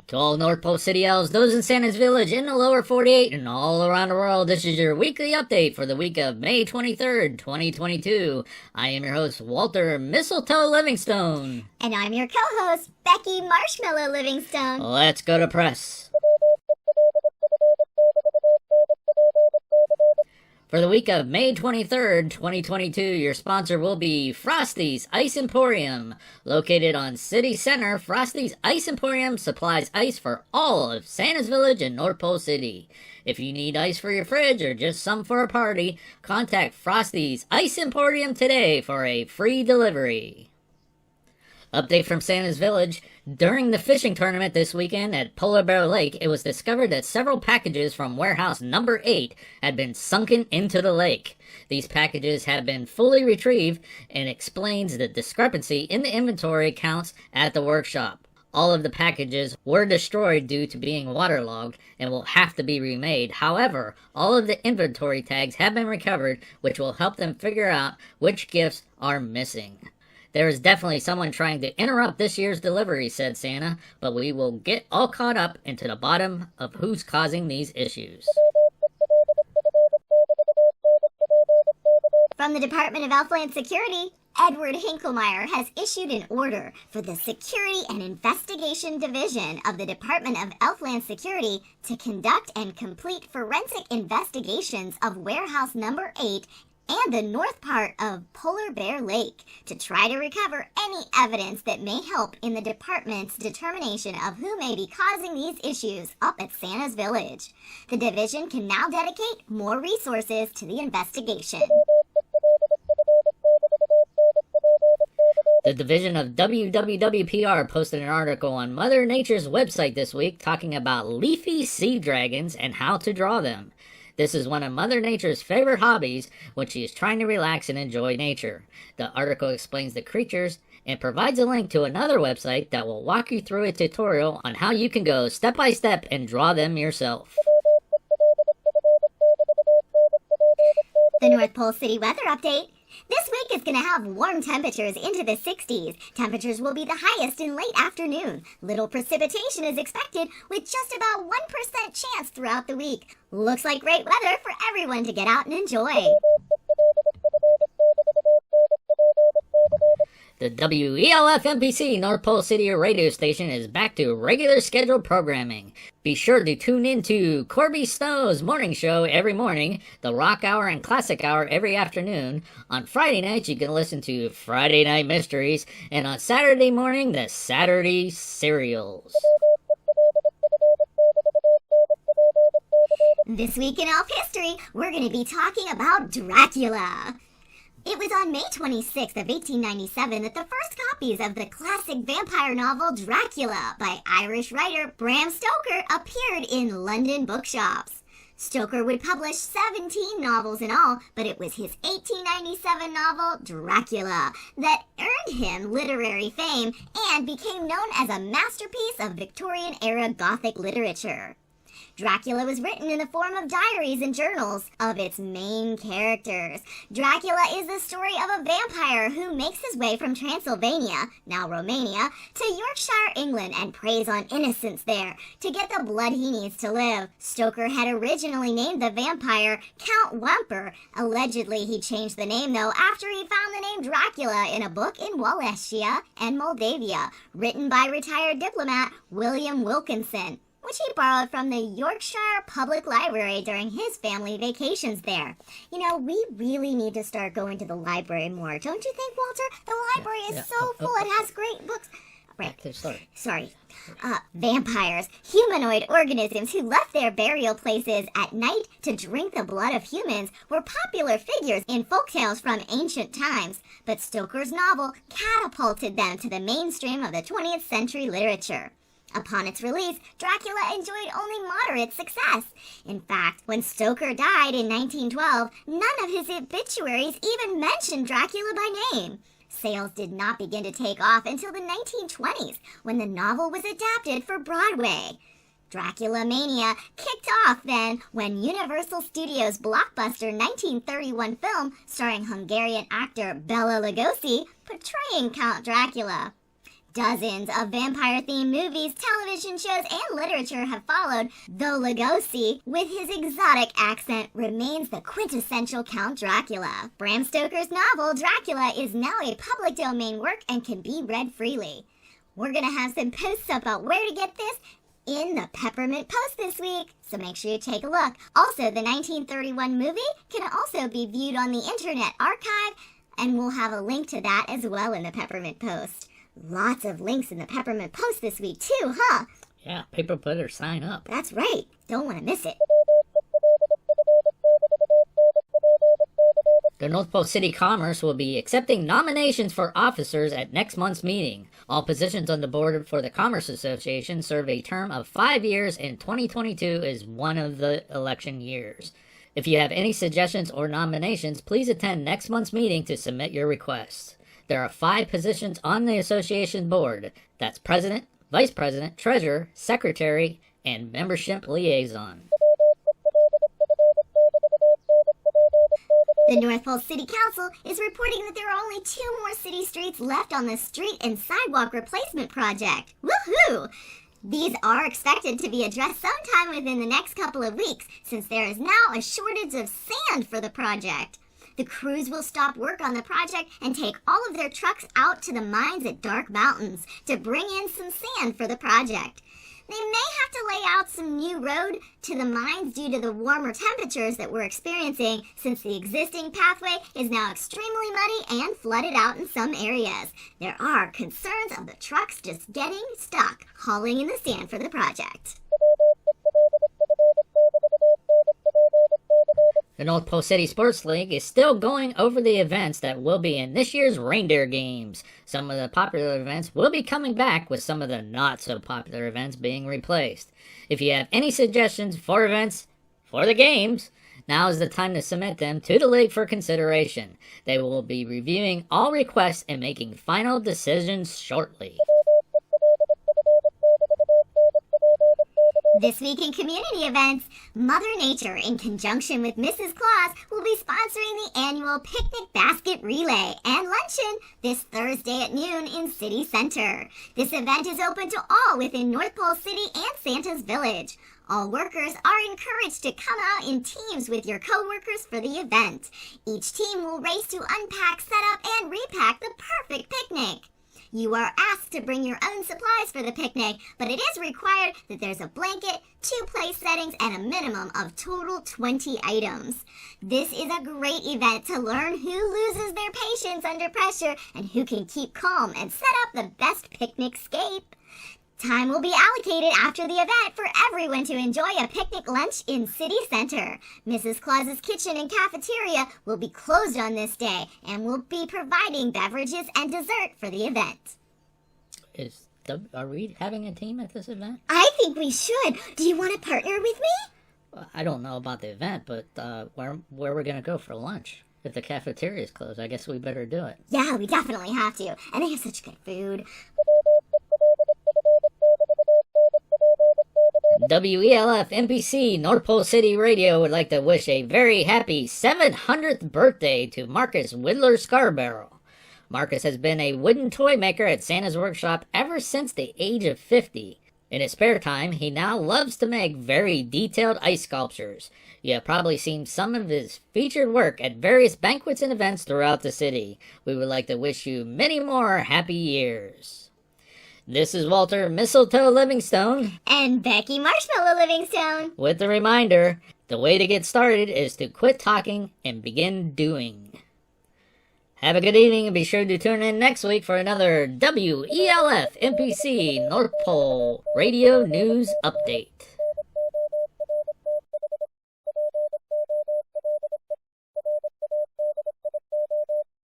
To all North Pole City Elves, those in Santa's Village, in the lower 48, and all around the world, this is your weekly update for the week of May 23rd, 2022. I am your host, Walter Mistletoe Livingstone. And I'm your co-host, Becky Marshmallow Livingstone. Let's go to press. For the week of May 23rd, 2022, your sponsor will be Frosty's Ice Emporium. Located on City Center, Frosty's Ice Emporium supplies ice for all of Santa's Village and North Pole City. If you need ice for your fridge or just some for a party, contact Frosty's Ice Emporium today for a free delivery. Update from Santa's Village. During the fishing tournament this weekend at Polar Bear Lake, it was discovered that several packages from warehouse number 8 had been sunken into the lake. These packages have been fully retrieved and explains the discrepancy in the inventory counts at the workshop. All of the packages were destroyed due to being waterlogged and will have to be remade. However, all of the inventory tags have been recovered, which will help them figure out which gifts are missing. There is definitely someone trying to interrupt this year's delivery, said Santa, but we will get all caught up into the bottom of who's causing these issues. From the Department of Elfland Security, Edward Hinklemeyer has issued an order for the Security and Investigation Division of the Department of Elfland Security to conduct and complete forensic investigations of warehouse number 8 and the north part of Polar Bear Lake to try to recover any evidence that may help in the department's determination of who may be causing these issues up at Santa's Village. The division can now dedicate more resources to the investigation. The division of WWWPR posted an article on Mother Nature's website this week talking about Leafy Sea Dragons and how to draw them. This is one of Mother Nature's favorite hobbies when she is trying to relax and enjoy nature. The article explains the creatures and provides a link to another website that will walk you through a tutorial on how you can go step by step and draw them yourself. The North Pole City weather update. This week is going to have warm temperatures into the 60s. Temperatures will be the highest in late afternoon. Little precipitation is expected with just about 1% chance throughout the week. Looks like great weather for everyone to get out and enjoy. The WELF NPC North Pole City radio station is back to regular scheduled programming. Be sure to tune in to Corby Snow's morning show every morning, the Rock Hour and Classic Hour every afternoon. On Friday nights, you can listen to Friday Night Mysteries, and on Saturday morning, the Saturday Serials. This week in Elf history, we're going to be talking about Dracula. It was on May 26th of 1897 that the first copies of the classic vampire novel Dracula by Irish writer Bram Stoker appeared in London bookshops. Stoker would publish 17 novels in all, but it was his 1897 novel Dracula that earned him literary fame and became known as a masterpiece of Victorian-era Gothic literature. Dracula was written in the form of diaries and journals of its main characters. Dracula is the story of a vampire who makes his way from Transylvania, now Romania, to Yorkshire, England, and preys on innocents there to get the blood he needs to live. Stoker had originally named the vampire Count Wamper. Allegedly, he changed the name, though, after he found the name Dracula in a book in Wallachia and Moldavia, written by retired diplomat William Wilkinson, which he borrowed from the Yorkshire Public Library during his family vacations there. You know, we really need to start going to the library more, don't you think, Walter? The library is so full, it has great books. Right. Sorry. Vampires, humanoid organisms who left their burial places at night to drink the blood of humans, were popular figures in folktales from ancient times, but Stoker's novel catapulted them to the mainstream of the 20th century literature. Upon its release, Dracula enjoyed only moderate success. In fact, when Stoker died in 1912, none of his obituaries even mentioned Dracula by name. Sales did not begin to take off until the 1920s, when the novel was adapted for Broadway. Dracula mania kicked off then when Universal Studios' blockbuster 1931 film starring Hungarian actor Bela Lugosi portraying Count Dracula. Dozens of vampire-themed movies, television shows, and literature have followed, though Lugosi, with his exotic accent, remains the quintessential Count Dracula. Bram Stoker's novel, Dracula, is now a public domain work and can be read freely. We're gonna have some posts about where to get this in the Peppermint Post this week, so make sure you take a look. Also, the 1931 movie can also be viewed on the Internet Archive, and we'll have a link to that as well in the Peppermint Post. Lots of links in the Peppermint Post this week too, huh? Yeah, people better sign up. That's right. Don't want to miss it. The North Pole City Commerce will be accepting nominations for officers at next month's meeting. All positions on the board for the Commerce Association serve a term of 5 years, and 2022 is one of the election years. If you have any suggestions or nominations, please attend next month's meeting to submit your requests. There are 5 positions on the association board. That's president, vice president, treasurer, secretary, and membership liaison. The North Pole City Council is reporting that there are only 2 more city streets left on the street and sidewalk replacement project. Woohoo! These are expected to be addressed sometime within the next couple of weeks, since there is now a shortage of sand for the project. The crews will stop work on the project and take all of their trucks out to the mines at Dark Mountains to bring in some sand for the project. They may have to lay out some new road to the mines due to the warmer temperatures that we're experiencing, since the existing pathway is now extremely muddy and flooded out in some areas. There are concerns of the trucks just getting stuck hauling in the sand for the project. The North Pole City Sports League is still going over the events that will be in this year's Reindeer Games. Some of the popular events will be coming back, with some of the not-so-popular events being replaced. If you have any suggestions for events for the games, now is the time to submit them to the league for consideration. They will be reviewing all requests and making final decisions shortly. This week in community events, Mother Nature, in conjunction with Mrs. Claus, will be sponsoring the annual Picnic Basket Relay and Luncheon this Thursday at noon in City Center. This event is open to all within North Pole City and Santa's Village. All workers are encouraged to come out in teams with your co-workers for the event. Each team will race to unpack, set up, and repack the perfect picnic. You are asked to bring your own supplies for the picnic, but it is required that there's a blanket, 2 place settings, and a minimum of total 20 items. This is a great event to learn who loses their patience under pressure and who can keep calm and set up the best picnic scape. Time will be allocated after the event for everyone to enjoy a picnic lunch in City Center. Mrs. Claus's kitchen and cafeteria will be closed on this day and will be providing beverages and dessert for the event. Are we having a team at this event? I think we should. Do you want to partner with me? I don't know about the event, but where we're going to go for lunch? If the cafeteria is closed, I guess we better do it. Yeah, we definitely have to. And they have such good food. WELF NPC North Pole City Radio would like to wish a very happy 700th birthday to Marcus Whittler Scarborough. Marcus has been a wooden toy maker at Santa's Workshop ever since the age of 50. In his spare time, he now loves to make very detailed ice sculptures. You have probably seen some of his featured work at various banquets and events throughout the city. We would like to wish you many more happy years. This is Walter Mistletoe Livingstone. And Becky Marshmallow Livingstone. With the reminder, the way to get started is to quit talking and begin doing. Have a good evening and be sure to tune in next week for another WELF NPC North Pole Radio News Update.